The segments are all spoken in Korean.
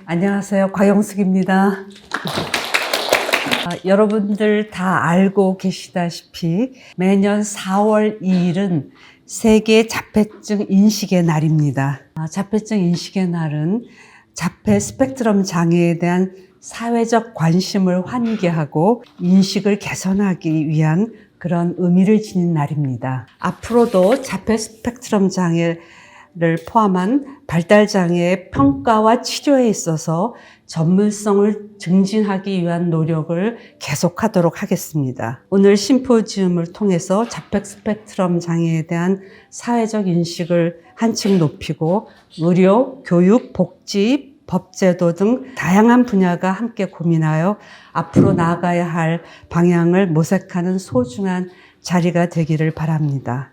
안녕하세요. 곽영숙입니다. 여러분들 다 알고 계시다시피 매년 4월 2일은 세계 자폐증 인식의 날입니다. 자폐증 인식의 날은 자폐 스펙트럼 장애에 대한 사회적 관심을 환기하고 인식을 개선하기 위한 그런 의미를 지닌 날입니다. 앞으로도 자폐 스펙트럼 장애를 포함한 발달장애의 평가와 치료에 있어서 전문성을 증진하기 위한 노력을 계속하도록 하겠습니다. 오늘 심포지움을 통해서 자폐 스펙트럼 장애에 대한 사회적 인식을 한층 높이고 의료, 교육, 복지, 법제도 등 다양한 분야가 함께 고민하여 앞으로 나아가야 할 방향을 모색하는 소중한 자리가 되기를 바랍니다.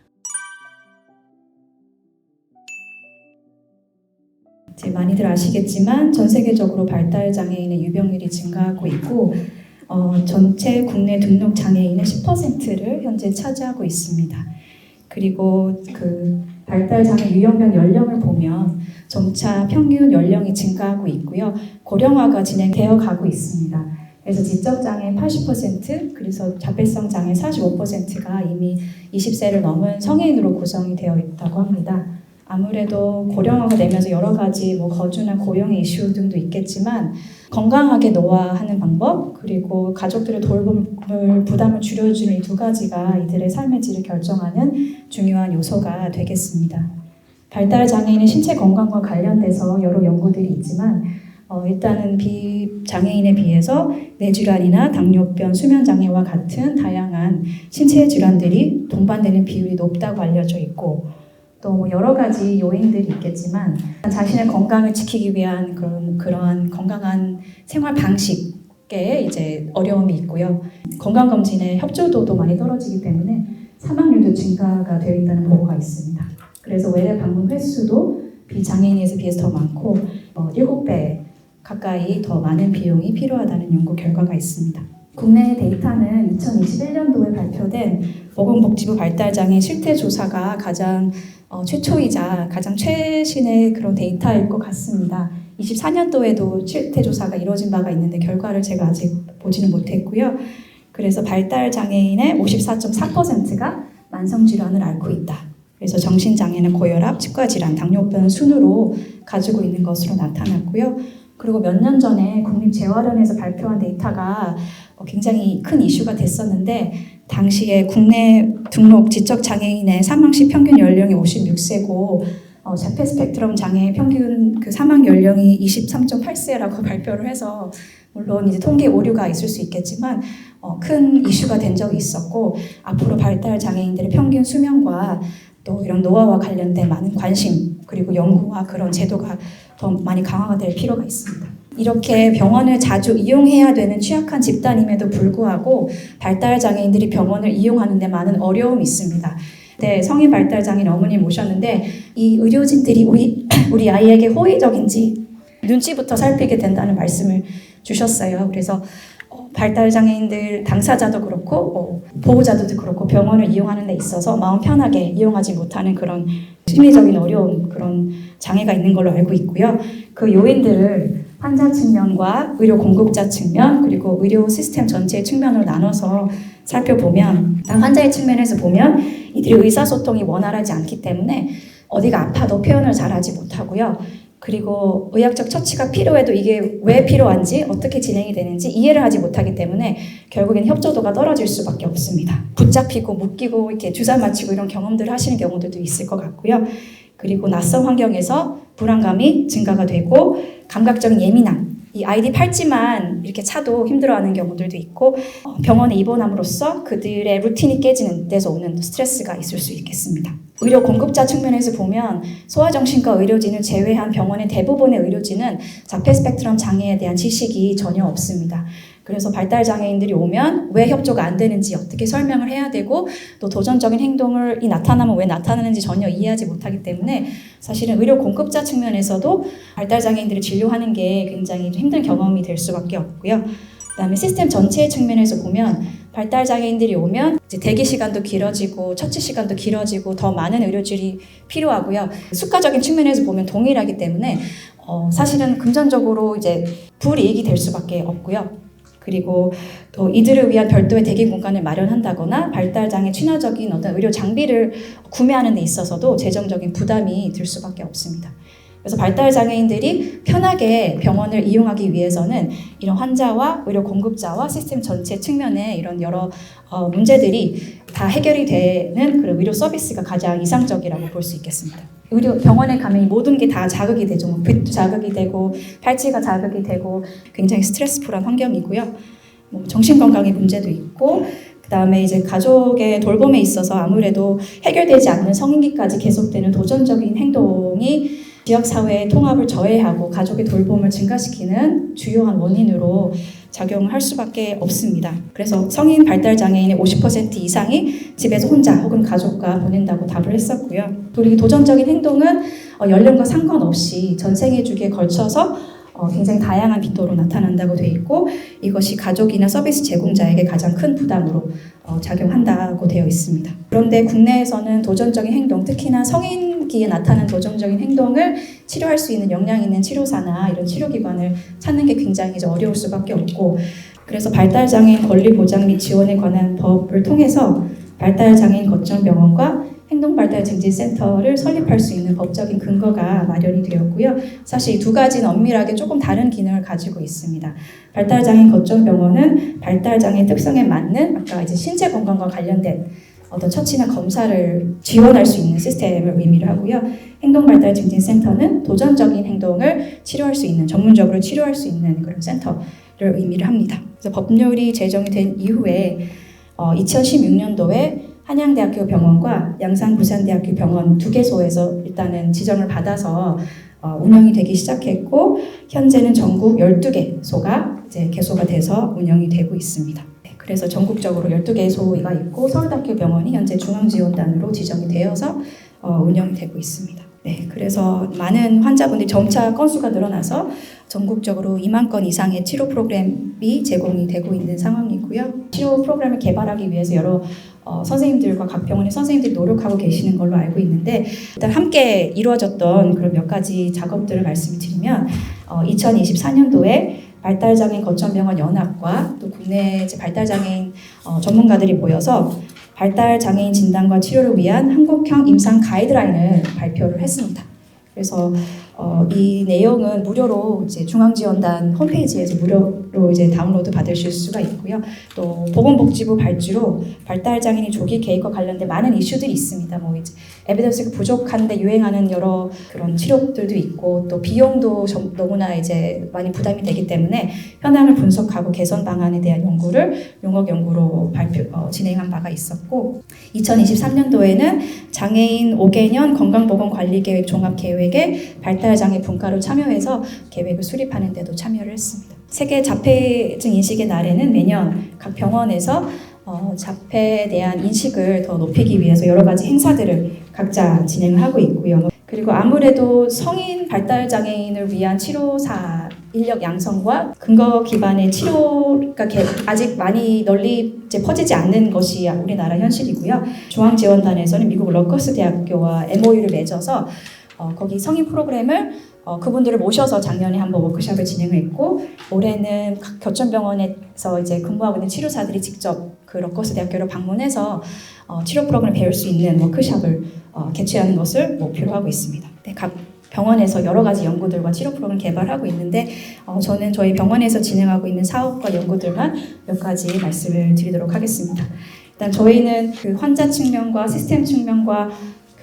이제 많이들 아시겠지만 전 세계적으로 발달 장애인의 유병률이 증가하고 있고 전체 국내 등록 장애인의 10%를 현재 차지하고 있습니다. 그리고 그 발달 장애 유형별 연령을 보면 점차 평균 연령이 증가하고 있고요. 고령화가 진행되어 가고 있습니다. 그래서 지적 장애 80%, 그래서 자폐성 장애 45%가 이미 20세를 넘은 성인으로 구성이 되어 있다고 합니다. 아무래도 고령화가 되면서 여러 가지 거주나 고용의 이슈 등도 있겠지만 건강하게 노화하는 방법 그리고 가족들의 돌봄을 부담을 줄여주는 이 두 가지가 이들의 삶의 질을 결정하는 중요한 요소가 되겠습니다. 발달 장애인의 신체 건강과 관련돼서 여러 연구들이 있지만 일단은 비장애인에 비해서 뇌질환이나 당뇨병, 수면장애와 같은 다양한 신체 질환들이 동반되는 비율이 높다고 알려져 있고 또 여러 가지 요인들이 있겠지만 자신의 건강을 지키기 위한 그러한 건강한 생활 방식에 이제 어려움이 있고요. 건강검진의 협조도도 많이 떨어지기 때문에 사망률도 증가가 되어 있다는 보고가 있습니다. 그래서 외래 방문 횟수도 비장애인에 비해서 더 많고 7배 가까이 더 많은 비용이 필요하다는 연구 결과가 있습니다. 국내 데이터는 2021년도에 발표된 보건복지부 발달장애 실태조사가 가장 최초이자 가장 최신의 그런 데이터일 것 같습니다. 24년도에도 실태조사가 이루어진 바가 있는데 결과를 제가 아직 보지는 못했고요. 그래서 발달장애인의 54.4%가 만성질환을 앓고 있다. 그래서 정신장애는 고혈압, 치과질환, 당뇨병 순으로 가지고 있는 것으로 나타났고요. 그리고 몇 년 전에 국립재활원에서 발표한 데이터가 굉장히 큰 이슈가 됐었는데 당시에 국내 등록 지적장애인의 사망시 평균 연령이 56세고 자폐 스펙트럼 장애 평균 그 사망 연령이 23.8세라고 발표를 해서 물론 이제 통계 오류가 있을 수 있겠지만 큰 이슈가 된 적이 있었고 앞으로 발달 장애인들의 평균 수명과 또 이런 노화와 관련된 많은 관심 그리고 연구와 그런 제도가 더 많이 강화가 될 필요가 있습니다. 이렇게 병원을 자주 이용해야 되는 취약한 집단임에도 불구하고 발달 장애인들이 병원을 이용하는 데 많은 어려움이 있습니다. 네, 성인 발달 장애인 어머니 모셨는데 이 의료진들이 우리 아이에게 호의적인지 눈치부터 살피게 된다는 말씀을 주셨어요. 그래서 발달 장애인들 당사자도 그렇고 보호자들도 그렇고 병원을 이용하는 데 있어서 마음 편하게 이용하지 못하는 그런 심리적인 어려움 그런 장애가 있는 걸로 알고 있고요. 그 요인들을 환자 측면과 의료 공급자 측면 그리고 의료 시스템 전체의 측면으로 나눠서 살펴보면 환자의 측면에서 보면 이들이 의사소통이 원활하지 않기 때문에 어디가 아파도 표현을 잘하지 못하고요. 그리고 의학적 처치가 필요해도 이게 왜 필요한지 어떻게 진행이 되는지 이해를 하지 못하기 때문에 결국엔 협조도가 떨어질 수밖에 없습니다. 붙잡히고 묶이고 이렇게 주사 맞히고 이런 경험들을 하시는 경우들도 있을 것 같고요. 그리고 낯선 환경에서 불안감이 증가가 되고 감각적인 예민함 이 아이디 팔찌만 이렇게 차도 힘들어하는 경우들도 있고 병원에 입원함으로써 그들의 루틴이 깨지는 데서 오는 스트레스가 있을 수 있겠습니다. 의료 공급자 측면에서 보면 소아정신과 의료진을 제외한 병원의 대부분의 의료진은 자폐 스펙트럼 장애에 대한 지식이 전혀 없습니다. 그래서 발달 장애인들이 오면 왜 협조가 안 되는지 어떻게 설명을 해야 되고 또 도전적인 행동이 나타나면 왜 나타나는지 전혀 이해하지 못하기 때문에 사실은 의료 공급자 측면에서도 발달 장애인들을 진료하는 게 굉장히 힘든 경험이 될 수밖에 없고요. 그다음에 시스템 전체의 측면에서 보면 발달 장애인들이 오면 이제 대기 시간도 길어지고 처치 시간도 길어지고 더 많은 의료진이 필요하고요. 수가적인 측면에서 보면 동일하기 때문에 사실은 금전적으로 이제 불이익이 될 수밖에 없고요. 그리고 또 이들을 위한 별도의 대기 공간을 마련한다거나 발달장애 친화적인 어떤 의료 장비를 구매하는 데 있어서도 재정적인 부담이 들 수밖에 없습니다. 그래서 발달장애인들이 편하게 병원을 이용하기 위해서는 이런 환자와 의료 공급자와 시스템 전체 측면에 이런 여러 문제들이 다 해결이 되는 그런 의료 서비스가 가장 이상적이라고 볼 수 있겠습니다. 의료 병원에 가면 모든 게 다 자극이 되죠. 뭐 빛도 자극이 되고 팔찌가 자극이 되고 굉장히 스트레스풀한 환경이고요. 뭐 정신건강의 문제도 있고 그다음에 이제 가족의 돌봄에 있어서 아무래도 해결되지 않는 성인기까지 계속되는 도전적인 행동이 지역사회의 통합을 저해하고 가족의 돌봄을 증가시키는 주요한 원인으로 작용을 할 수밖에 없습니다. 그래서 성인 발달장애인의 50% 이상이 집에서 혼자 혹은 가족과 보낸다고 답을 했었고요. 그리고 도전적인 행동은 연령과 상관없이 전생애 주기에 걸쳐서 굉장히 다양한 빈도로 나타난다고 되어 있고 이것이 가족이나 서비스 제공자에게 가장 큰 부담으로 작용한다고 되어 있습니다. 그런데 국내에서는 도전적인 행동, 특히나 성인기에 나타난 도전적인 행동을 치료할 수 있는 역량 있는 치료사나 이런 치료기관을 찾는 게 굉장히 어려울 수밖에 없고 그래서 발달장애인 권리보장 및 지원에 관한 법을 통해서 발달장애인 거점병원과 행동발달증진센터를 설립할 수 있는 법적인 근거가 마련이 되었고요. 사실 이 두 가지는 엄밀하게 조금 다른 기능을 가지고 있습니다. 발달장애인 거점병원은 발달장애 특성에 맞는 아까 이제 신체 건강과 관련된 어떤 처치나 검사를 지원할 수 있는 시스템을 의미를 하고요. 행동발달증진센터는 도전적인 행동을 치료할 수 있는 전문적으로 치료할 수 있는 그런 센터를 의미를 합니다. 그래서 법률이 제정이 된 이후에 2016년도에 한양대학교 병원과 양산부산대학교 병원 두 개소에서 일단은 지정을 받아서 운영이 되기 시작했고 현재는 전국 12개소가 이제 개소가 돼서 운영이 되고 있습니다. 그래서 전국적으로 12개소가 있고 서울대학교 병원이 현재 중앙지원단으로 지정이 되어서 운영이 되고 있습니다. 네, 그래서 많은 환자분들이 점차 건수가 늘어나서 전국적으로 2만 건 이상의 치료 프로그램이 제공이 되고 있는 상황이고요. 치료 프로그램을 개발하기 위해서 여러 선생님들과 각 병원의 선생님들이 노력하고 계시는 걸로 알고 있는데 일단 함께 이루어졌던 그런 몇 가지 작업들을 말씀을 드리면 2024년도에 발달장애인 거점병원 연합과 또 국내 발달장애인 전문가들이 모여서 발달장애인 진단과 치료를 위한 한국형 임상 가이드라인을 발표를 했습니다. 그래서 이 내용은 무료로 이제 중앙지원단 홈페이지에서 무료로 이제 다운로드 받으실 수가 있고요. 또 보건복지부 발주로 발달장애인 조기 개입과 관련된 많은 이슈들이 있습니다. 뭐 이제 에비던스가 부족한데 유행하는 여러 그런 치료들도 있고 또 비용도 너무나 이제 많이 부담이 되기 때문에 현황을 분석하고 개선 방안에 대한 연구를 용역 연구로 진행한 바가 있었고 2023년도에는 장애인 5개년 건강보건관리계획 종합계획에 발달장애 분과로 참여해서 계획을 수립하는 데도 참여를 했습니다. 세계 자폐증 인식의 날에는 매년 각 병원에서 자폐에 대한 인식을 더 높이기 위해서 여러 가지 행사들을 각자 진행을 하고 있고요. 그리고 아무래도 성인 발달장애인을 위한 치료사 인력 양성과 근거 기반의 치료가 아직 많이 널리 이제 퍼지지 않는 것이 우리나라 현실이고요. 중앙지원단에서는 미국 러커스 대학교와 MOU를 맺어서 거기 성인 프로그램을 그분들을 모셔서 작년에 한번 워크숍을 진행했고 올해는 각 거점병원에서 이제 근무하고 있는 치료사들이 직접 그 러커스 대학교를 방문해서 치료 프로그램을 배울 수 있는 워크숍을 개최하는 것을 목표로 하고 있습니다. 네, 각 병원에서 여러 가지 연구들과 치료 프로그램을 개발하고 있는데 저는 저희 병원에서 진행하고 있는 사업과 연구들만 몇 가지 말씀을 드리도록 하겠습니다. 일단 저희는 그 환자 측면과 시스템 측면과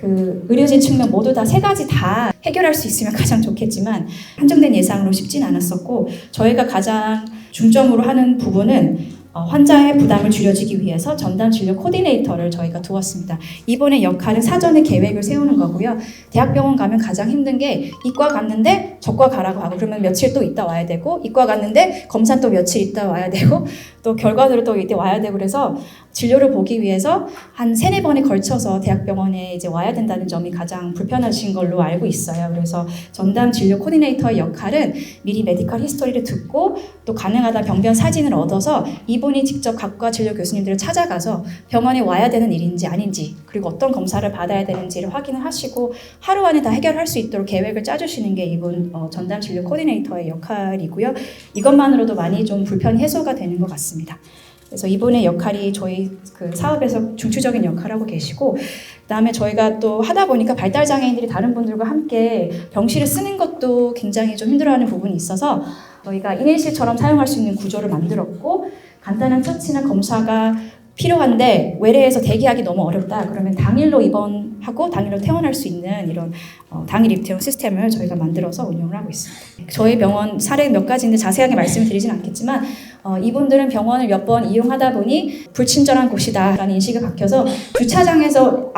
그 의료진 측면 모두 다 세 가지 다 해결할 수 있으면 가장 좋겠지만 한정된 예산으로 쉽진 않았었고 저희가 가장 중점으로 하는 부분은 환자의 부담을 줄여주기 위해서 전담 진료 코디네이터를 저희가 두었습니다. 이분의 역할은 사전에 계획을 세우는 거고요. 대학병원 가면 가장 힘든 게 이과 갔는데 저과 가라고 하고 그러면 며칠 또 있다 와야 되고 이과 갔는데 검사 또 며칠 있다 와야 되고 또 결과들을 또 이때 와야 되고 그래서 진료를 보기 위해서 한 3-4번에 걸쳐서 대학병원에 이제 와야 된다는 점이 가장 불편하신 걸로 알고 있어요. 그래서 전담 진료 코디네이터의 역할은 미리 메디컬 히스토리를 듣고 또 가능하다 병변 사진을 얻어서 이분이 직접 각과 진료 교수님들을 찾아가서 병원에 와야 되는 일인지 아닌지 그리고 어떤 검사를 받아야 되는지를 확인을 하시고 하루 안에 다 해결할 수 있도록 계획을 짜주시는 게 이분 전담 진료 코디네이터의 역할이고요. 이것만으로도 많이 좀 불편이 해소가 되는 것 같습니다. 그래서 이분의 역할이 저희 그 사업에서 중추적인 역할을 하고 계시고, 그다음에 저희가 또 하다 보니까 발달 장애인들이 다른 분들과 함께 병실을 쓰는 것도 굉장히 좀 힘들어하는 부분이 있어서 저희가 1인실처럼 사용할 수 있는 구조를 만들었고, 간단한 처치나 검사가 필요한데 외래에서 대기하기 너무 어렵다 그러면 당일로 입원하고 당일로 퇴원할 수 있는 이런 당일 입퇴원 시스템을 저희가 만들어서 운영을 하고 있습니다. 저희 병원 사례 몇 가지인데 자세하게 말씀을 드리진 않겠지만 이분들은 병원을 몇 번 이용하다 보니 불친절한 곳이다라는 인식이 박혀서 주차장에서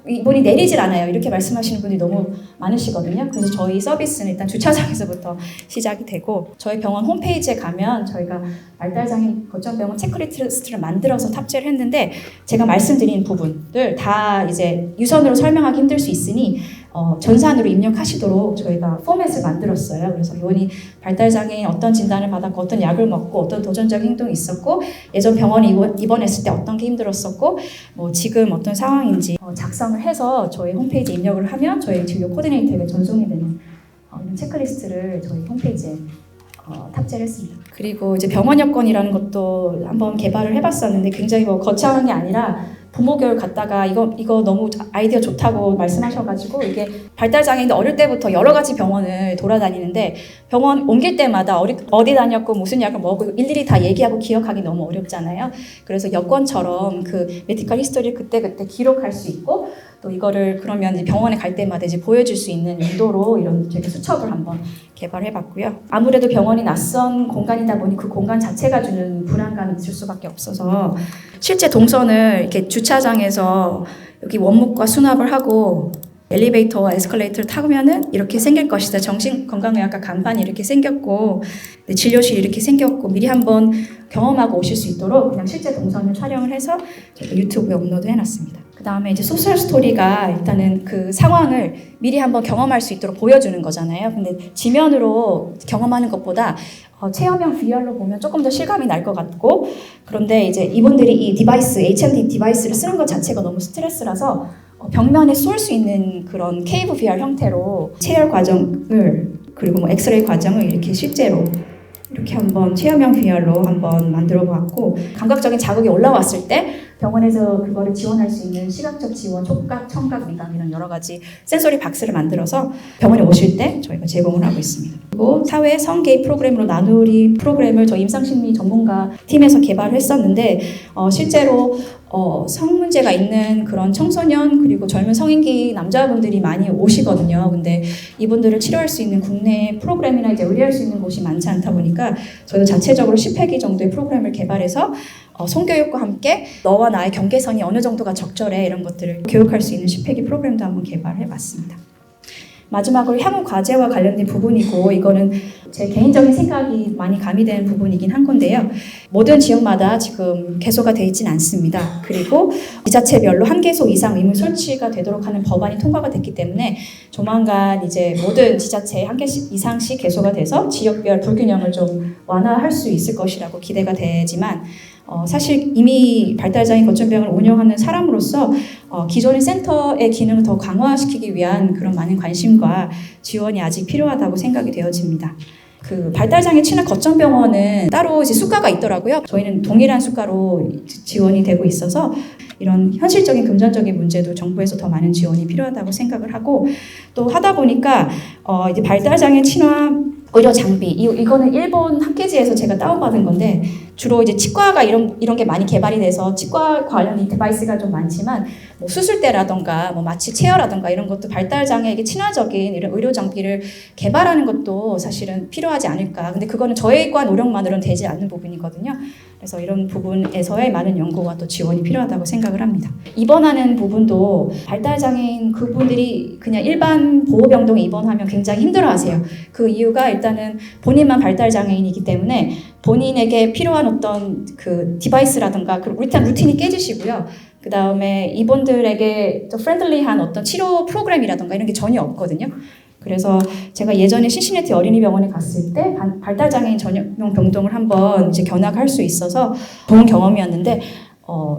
이분이 내리질 않아요. 이렇게 말씀하시는 분이 너무 많으시거든요. 그래서 저희 서비스는 일단 주차장에서부터 시작이 되고, 저희 병원 홈페이지에 가면 저희가 발달장애인 거점병원 체크리스트를 만들어서 탑재를 했는데, 제가 말씀드린 부분들 다 이제 유선으로 설명하기 힘들 수 있으니 전산으로 입력하시도록 저희가 포맷을 만들었어요. 그래서 이분이 발달장애인 어떤 진단을 받았고 어떤 약을 먹고 어떤 도전적인 행동이 있었고 예전 병원에 입원했을 때 어떤 게 힘들었었고 지금 어떤 상황인지 작성을 해서 저희 홈페이지에 입력을 하면 저희 진료 코디네이터에게 전송이 되는 이런 체크리스트를 저희 홈페이지에 탑재를 했습니다. 그리고 이제 병원 여권이라는 것도 한번 개발을 해봤었는데 굉장히 거창한 게 아니라 부모 교육 갔다가 이거 너무 아이디어 좋다고 말씀하셔가지고, 이게 발달장애인데 어릴 때부터 여러 가지 병원을 돌아다니는데 병원 옮길 때마다 어디 다녔고 무슨 약을 먹고 일일이 다 얘기하고 기억하기 너무 어렵잖아요. 그래서 여권처럼 그 메디컬 히스토리를 그때 기록할 수 있고, 또 이거를 그러면 이제 병원에 갈 때마다 이제 보여줄 수 있는 용도로 이런 저희가 수첩을 한번 개발해봤고요. 아무래도 병원이 낯선 공간이다 보니 그 공간 자체가 주는 불안감이 있을 수밖에 없어서 실제 동선을 이렇게 주차장에서 여기 원목과 수납을 하고 엘리베이터와 에스컬레이터를 타면은 이렇게 생길 것이다. 정신건강의학과 간판이 이렇게 생겼고 진료실이 이렇게 생겼고 미리 한번 경험하고 오실 수 있도록 그냥 실제 동선을 촬영을 해서 저희가 유튜브에 업로드 해놨습니다. 그 다음에 이제 소셜 스토리가 일단은 그 상황을 미리 한번 경험할 수 있도록 보여주는 거잖아요. 근데 지면으로 경험하는 것보다 체험형 VR로 보면 조금 더 실감이 날 것 같고, 그런데 이제 이분들이 이 디바이스, HMD 디바이스를 쓰는 것 자체가 너무 스트레스라서 벽면에 쏠 수 있는 그런 케이브 VR 형태로 체열 과정을 그리고 엑스레이 과정을 이렇게 실제로 이렇게 한번 체험형 VR로 한번 만들어 보았고, 감각적인 자극이 올라왔을 때 병원에서 그거를 지원할 수 있는 시각적 지원, 촉각, 청각, 미각 이런 여러 가지 센소리 박스를 만들어서 병원에 오실 때 저희가 제공을 하고 있습니다. 그리고 사회 성개입 프로그램으로 나누리 프로그램을 저희 임상심리 전문가 팀에서 개발을 했었는데 실제로 성 문제가 있는 그런 청소년 그리고 젊은 성인기 남자분들이 많이 오시거든요. 근데 이분들을 치료할 수 있는 국내 프로그램이나 이제 의뢰할 수 있는 곳이 많지 않다 보니까 저희도 자체적으로 10회기 정도의 프로그램을 개발해서 성교육과 함께 너와 나의 경계선이 어느 정도가 적절해 이런 것들을 교육할 수 있는 10회기 프로그램도 한번 개발해봤습니다. 마지막으로 향후 과제와 관련된 부분이고, 이거는 제 개인적인 생각이 많이 가미된 부분이긴 한 건데요. 모든 지역마다 지금 개소가 되어 있지는 않습니다. 그리고 지자체별로 1개소 이상 의무 설치가 되도록 하는 법안이 통과가 됐기 때문에 조만간 이제 모든 지자체에 1개씩 이상씩 개소가 돼서 지역별 불균형을 좀 완화할 수 있을 것이라고 기대가 되지만, 사실 이미 발달장애인 거점병을 운영하는 사람으로서 기존의 센터의 기능을 더 강화시키기 위한 그런 많은 관심과 지원이 아직 필요하다고 생각이 되어집니다. 그 발달장애 친화 거점병원은 따로 이제 수가가 있더라고요. 저희는 동일한 수가로 지원이 되고 있어서 이런 현실적인 금전적인 문제도 정부에서 더 많은 지원이 필요하다고 생각을 하고, 또 하다 보니까 이제 발달장애 친화 의료 장비 이거는 일본 학계지에서 제가 다운받은 건데, 주로 이제 치과가 이런 게 많이 개발이 돼서 치과 관련 디바이스가 좀 많지만 수술대라던가 마취 체어라던가 이런 것도 발달장애에게 친화적인 이런 의료 장비를 개발하는 것도 사실은 필요하지 않을까. 근데 그거는 저희 과 노력만으로는 되지 않는 부분이거든요. 그래서 이런 부분에서의 많은 연구와 또 지원이 필요하다고 생각을 합니다. 입원하는 부분도 발달장애인 그분들이 그냥 일반 보호병동에 입원하면 굉장히 힘들어하세요. 그 이유가 일단은 본인만 발달장애인이기 때문에 본인에게 필요한 어떤 그 디바이스라든가 일단 루틴이 깨지시고요. 그 다음에 이분들에게 또 프렌들리한 어떤 치료 프로그램이라든가 이런 게 전혀 없거든요. 그래서 제가 예전에 신시내티 어린이병원에 갔을 때 발달장애인 전용 병동을 한번 이제 견학할 수 있어서 좋은 경험이었는데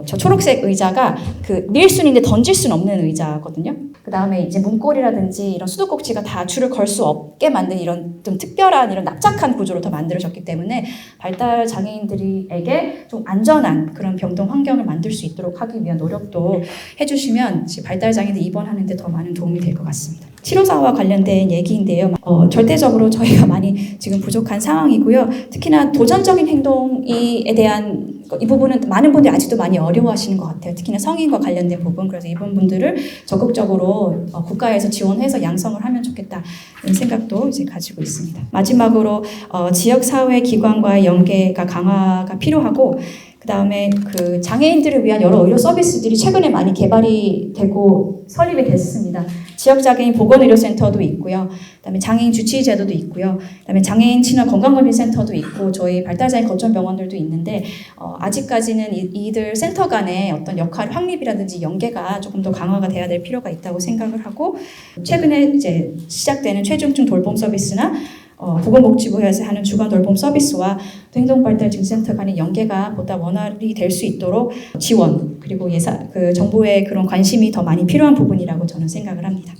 저 초록색 의자가 그 밀 수는 있는데 던질 수는 없는 의자거든요. 그 다음에 이제 문고리라든지 이런 수도꼭지가 다 줄을 걸 수 없게 만든 이런 좀 특별한 이런 납작한 구조로 더 만들어졌기 때문에 발달 장애인들에게 좀 안전한 그런 병동 환경을 만들 수 있도록 하기 위한 노력도 해주시면 발달 장애인들 입원하는데 더 많은 도움이 될 것 같습니다. 치료사와 관련된 얘기인데요. 절대적으로 저희가 많이 지금 부족한 상황이고요. 특히나 도전적인 행동에 대한 이 부분은 많은 분들이 아직도 많이 어려워하시는 것 같아요. 특히나 성인과 관련된 부분. 그래서 이번 분들을 적극적으로 국가에서 지원해서 양성을 하면 좋겠다 이런 생각도 이제 가지고 있습니다. 마지막으로 지역사회 기관과의 연계가 강화가 필요하고 그 다음에 그 장애인들을 위한 여러 의료 서비스들이 최근에 많이 개발이 되고 설립이 됐습니다. 지역장애인 보건의료센터도 있고요. 그다음에 장애인 주치의제도도 있고요. 그다음에 장애인 친화 건강검진센터도 있고 저희 발달장애인 거점병원들도 있는데 아직까지는 이들 센터 간의 어떤 역할 확립이라든지 연계가 조금 더 강화가 돼야 될 필요가 있다고 생각을 하고 최근에 이제 시작되는 최중증 돌봄 서비스나 보건복지부에서 하는 주간 돌봄 서비스와 행동발달증센터 간의 연계가 보다 원활히 될 수 있도록 지원 그리고 정부의 그런 관심이 더 많이 필요한 부분이라고 저는 생각을 합니다.